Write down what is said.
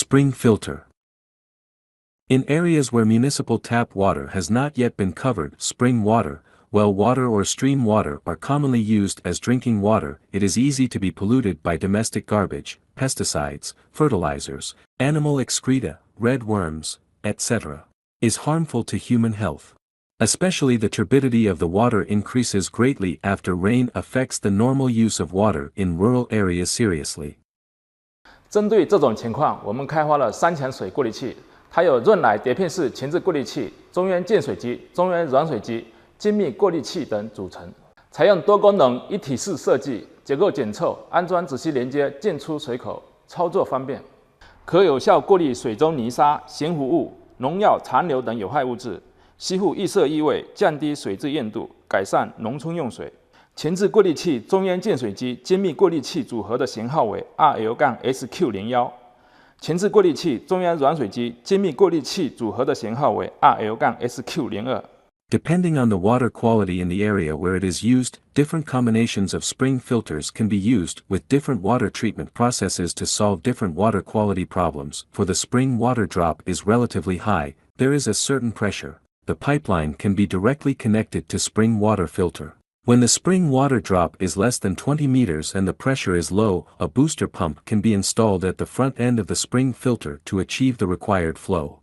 Spring filter. In areas where municipal tap water has not yet been covered, spring water, well water or stream water are commonly used as drinking water. It is easy to be polluted by domestic garbage, pesticides, fertilizers, animal excreta, red worms, etc. Is harmful to human health. Especially the turbidity of the water increases greatly after rain affects the normal use of water in rural areas seriously. 针对这种情况，我们开发了3潜水过滤器，它有润奶碟片式前置过滤器、中央净水机、中央软水机、精密过滤器等组成，采用多功能一体式设计，结构紧凑，安装仔细连接进出水口，操作方便，可有效过滤水中泥沙、咸糊物、农药残留等有害物质，吸附异色异味，降低水质验度，改善农村用水。前置过滤器中央净水机精密过滤器组合的型号为 RL-SQ01， 前置过滤器中央软水机精密过滤器组合的型号为 RL-SQ02。Depending on the water quality in the area where it is used, different combinations of spring filters can be used with different water treatment processes to solve different water quality problems. For the spring water drop is relatively high, there is a certain pressure. The pipeline can be directly connected to spring water filter. When the spring water drop is less than 20 meters and the pressure is low, a booster pump can be installed at the front end of the spring filter to achieve the required flow.